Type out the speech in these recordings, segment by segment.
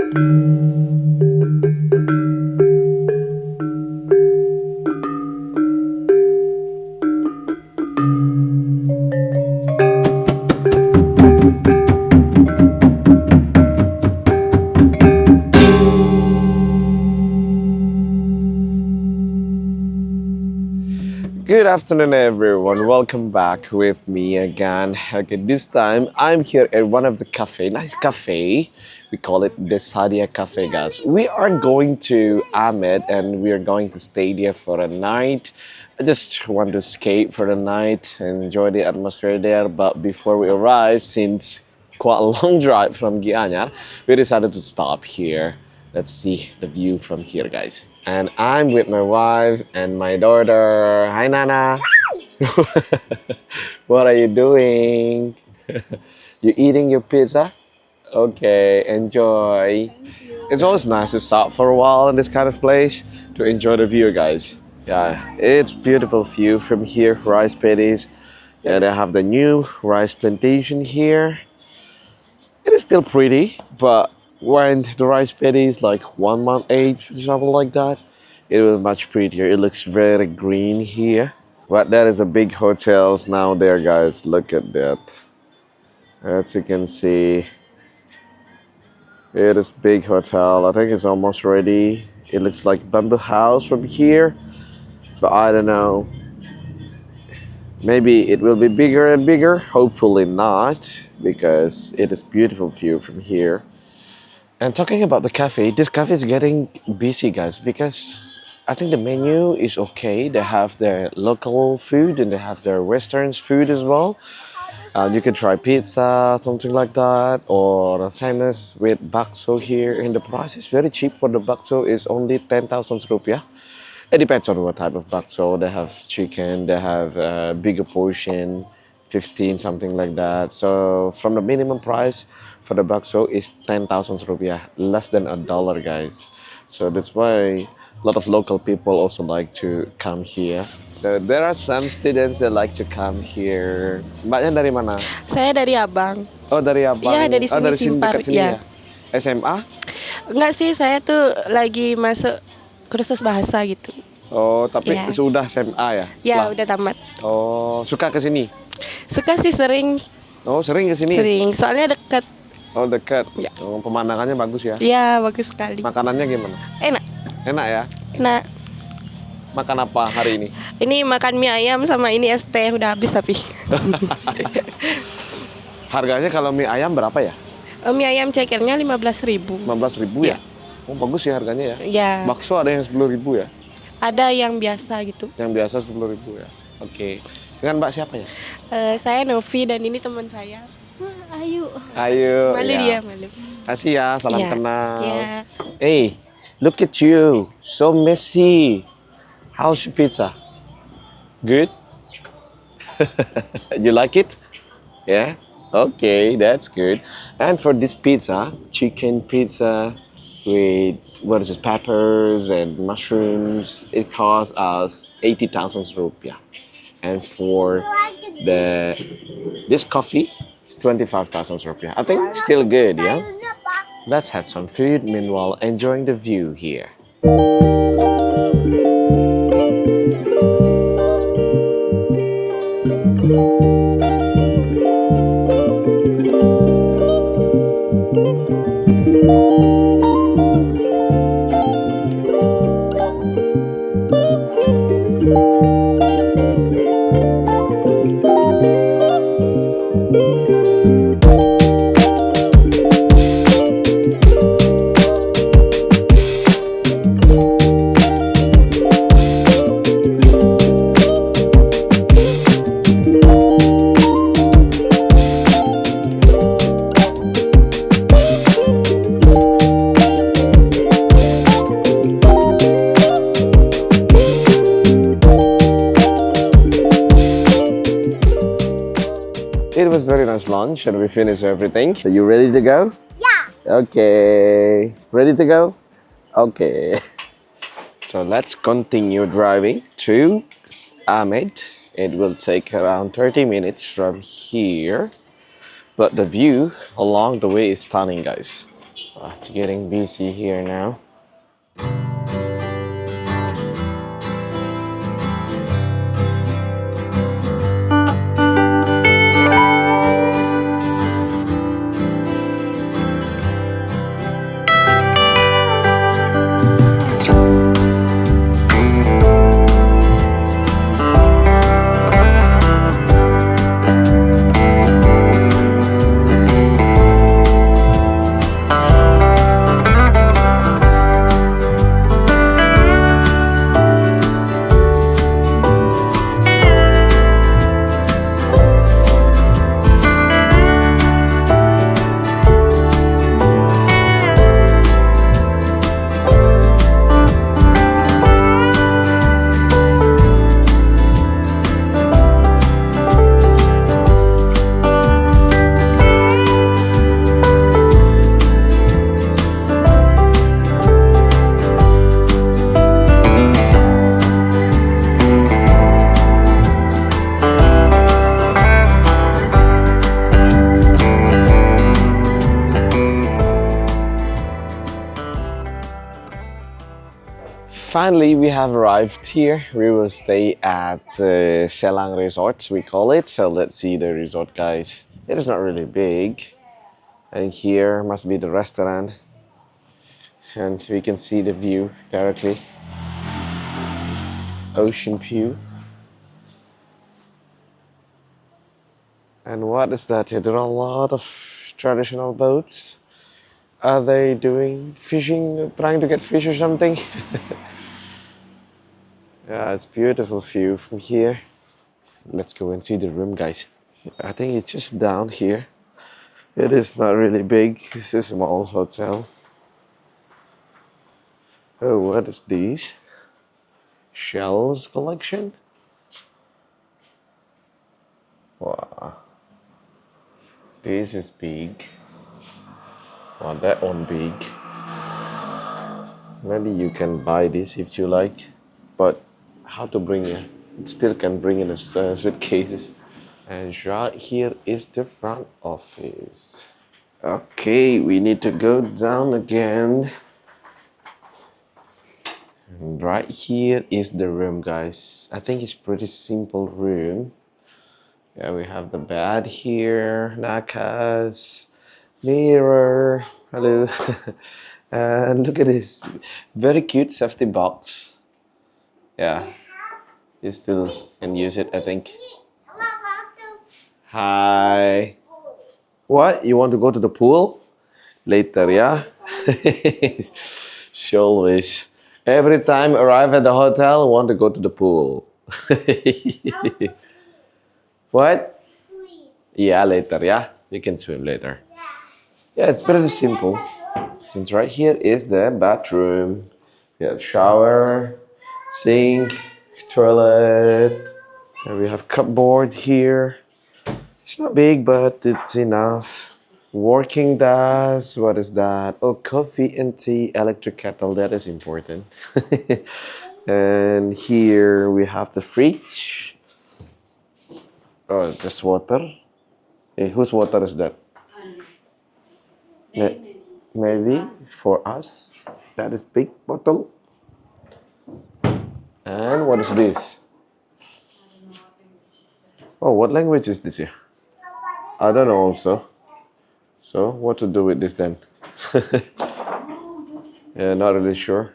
Good afternoon, everyone. Welcome back with me again. Okay, this time I'm here at one of the cafe, nice cafe. We call it the Sadia Cafe, guys. We are going to Amed and we are going to stay there for a night. I just want to escape for the night and enjoy the atmosphere there. But before we arrive, since quite a long drive from Gianyar, we decided to stop here. Let's see the view from here, guys. And I'm with my wife and my daughter. Hi, Nana. What are you doing? You eating your pizza? Okay, enjoy. It's always nice to stop for a while in this kind of place to enjoy the view, guys. Yeah, it's beautiful view from here. Rice paddies. Yeah, they have the new rice plantation here. It is still pretty, but when the rice paddy is like 1 month age or something like that, it was much prettier. It looks very green here. But there is a big hotels now there, guys. Look at that. As you can see, it is big hotel. I think it's almost ready. It looks like bamboo house from here, but I don't know. Maybe it will be bigger and bigger. Hopefully not, because it is beautiful view from here. And talking about the cafe, this cafe is getting busy, guys, because I think the menu is okay. They have their local food and they have their Western food as well. You can try pizza, something like that, or famous with bakso here. And the price is very cheap for the bakso. Is only 10,000 rupiah. It depends on what type of bakso. They have chicken, they have a bigger portion, 15, something like that. So from the minimum price for the bakso is 10,000 rupiah, less than a dollar, guys. So that's why a lot of local people also like to come here. So there are some students that like to come here. Mbaknya dari mana? Saya dari Abang. Oh, dari Abang. Iya, dari Oh, sini dari sini Simpar, dekat sini ya. ya. SMA? Enggak sih, saya tuh lagi masuk kursus bahasa gitu. Oh, tapi Iya. sudah SMA ya? Ya, Setelah- udah tamat. Oh, suka ke sini? Suka sih sering, Oh, sering ke sini? sering. Soalnya deket. Oh, dekat. Ya. Oh, pemandangannya bagus ya. Ya, bagus sekali. Makanannya gimana? Enak. Enak ya? Enak. Makan apa hari ini? Ini makan mie ayam sama ini es teh udah habis tapi. Harganya kalau mie ayam berapa ya? Mie ayam cekernya 15.000. 15.000 ya? Oh, bagus ya harganya ya. Ya, Bakso ada yang 10.000 ya? ada yang biasa gitu. Yang biasa 10.000 ya. Oke. Dengan Mbak siapa ya? Saya Novi dan ini teman saya. Ayu. Ayo. Malu ya. dia, malu. Kasih ya, salam Ya. kenal. Ya. Hey, look at you. So messy. How's your pizza? Good? You like it? Yeah? Okay, that's good. And for this pizza, chicken pizza with what is it, peppers and mushrooms, it costs us 80,000 rupiah. And for this coffee, it's 25,000 rupiah. I think it's still good, yeah? Let's have some food, meanwhile enjoying the view here. It was very nice lunch and we finished everything. So you ready to go? Yeah. Okay. Ready to go? Okay. So let's continue driving to Amed. It will take around 30 minutes from here. But the view along the way is stunning, guys. It's getting busy here now. Finally, we have arrived here. We will stay at the Selang Resort, we call it. So let's see the resort, guys. It is not really big. And here must be the restaurant. And we can see the view directly. Ocean view. And what is that here? There are a lot of traditional boats. Are they doing fishing, trying to get fish or something? Yeah, it's beautiful view from here. Let's go and see the room, guys. I think it's just down here. It is not really big. It's a small hotel. Oh, what is this? Shells collection? Wow. This is big. Wow, that one big. Maybe you can buy this if you like. But how to bring it? It still can bring in a suitcases. And right here is the front office. Okay, we need to go down again. And right here is the room, guys. I think it's pretty simple room. Yeah, we have the bed here, nakas, mirror. Hello. And look at this. Very cute safety box. Yeah. You still can use it, I think. Hi. What? You want to go to the pool? Later, yeah? Sure wish. Every time arrive at the hotel, want to go to the pool. What? Yeah, later, yeah? You can swim later. Yeah, it's pretty simple. Since right here is the bathroom. We have shower, sink, toilet. And we have cupboard here. It's not big, but it's enough. Working desk, what is that? Oh, coffee and tea, electric kettle, that is important. And here we have the fridge. Oh, just water. Hey, whose water is that? Maybe for us. That is big bottle. And what is this? Oh, what language is this here? I don't know also. So, what to do with this then? Yeah, not really sure.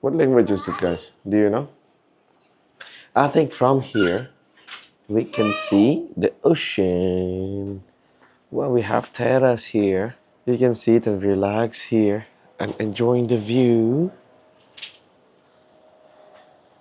What language is this, guys? Do you know? I think from here we can see the ocean. Well, we have terrace here. You can sit and relax here and enjoying the view.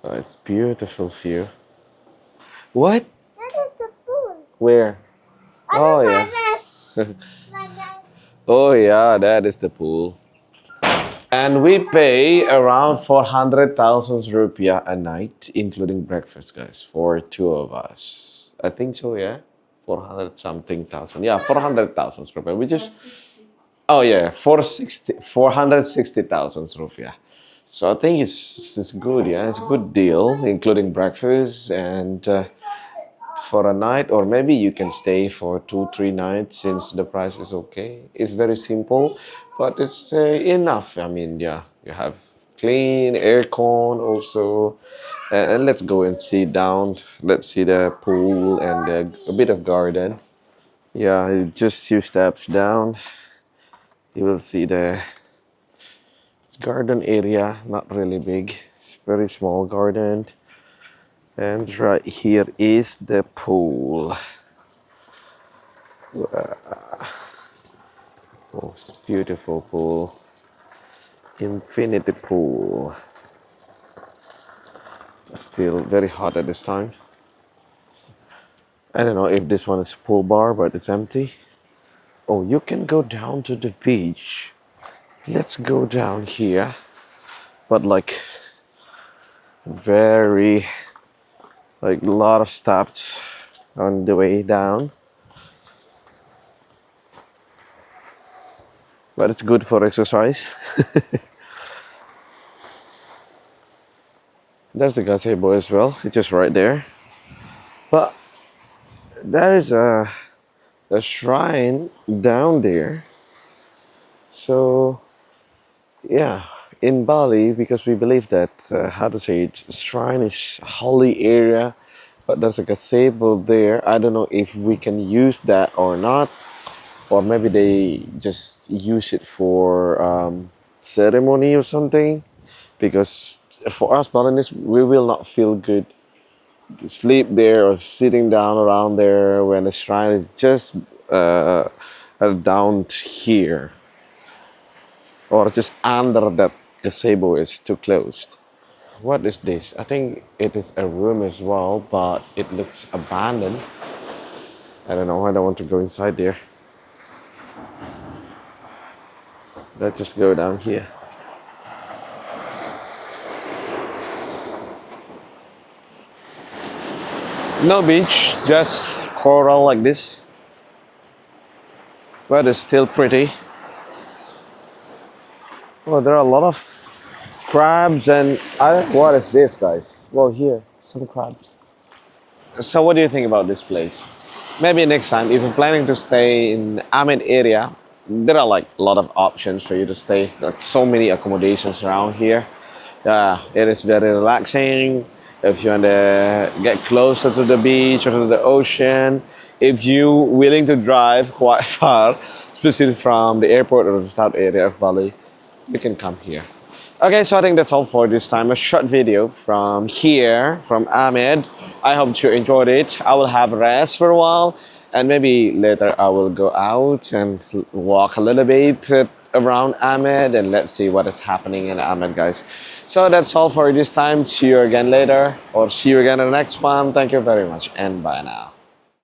Oh, it's beautiful view. What? That is the pool. Where? Oh yeah. Oh yeah, that is the pool. And we pay around 400,000 rupiah a night, including breakfast, guys, for two of us. I think so, yeah? 400 something thousand. Yeah, 400,000 rupiah, which is, oh yeah, 460,000 rupiah. So I think it's good, yeah? It's a good deal, including breakfast and for a night, or maybe you can stay for 2-3 nights since the price is okay. It's very simple. but it's enough. I mean, yeah, you have clean aircon also. And let's go and sit down. Let's see the pool and a bit of garden. Yeah, just few steps down, you will see the garden area. Not really big. It's very small garden. And right here is the pool. Oh, it's beautiful pool. Infinity pool. Still very hot at this time. I don't know if this one is pool bar, but it's empty. Oh, you can go down to the beach. Let's go down here. But like very like a lot of steps on the way down. But it's good for exercise. There's the gazebo as well. It's just right there. But there is a shrine down there. So yeah, in Bali, because we believe that how to say it, shrine is holy area, but there's a gazebo there. I don't know if we can use that or not, or maybe they just use it for ceremony or something. Because for us Balinese, we will not feel good to sleep there or sitting down around there when the shrine is just down here or just under that gazebo is too closed. What is this? I think it is a room as well, but it looks abandoned. I don't know. I don't want to go inside there. Let's just go down here. No beach, just coral like this. But it's still pretty. Oh, there are a lot of crabs and what is this, guys? Well, here, some crabs. So what do you think about this place? Maybe next time, if you're planning to stay in Amed area, there are like a lot of options for you to stay. Like so many accommodations around here. It is very relaxing. If you want to get closer to the beach or to the ocean, if you willing to drive quite far, especially from the airport or the south area of Bali, you can come here. Okay, so I think that's all for this time. A short video from here, from Ahmed. I hope you enjoyed it. I will have rest for a while, and maybe later I will go out and walk a little bit around Ahmed, and let's see what is happening in Ahmed, guys. So that's all for this time. See you again later, or see you again in the next one. Thank you very much, and bye now.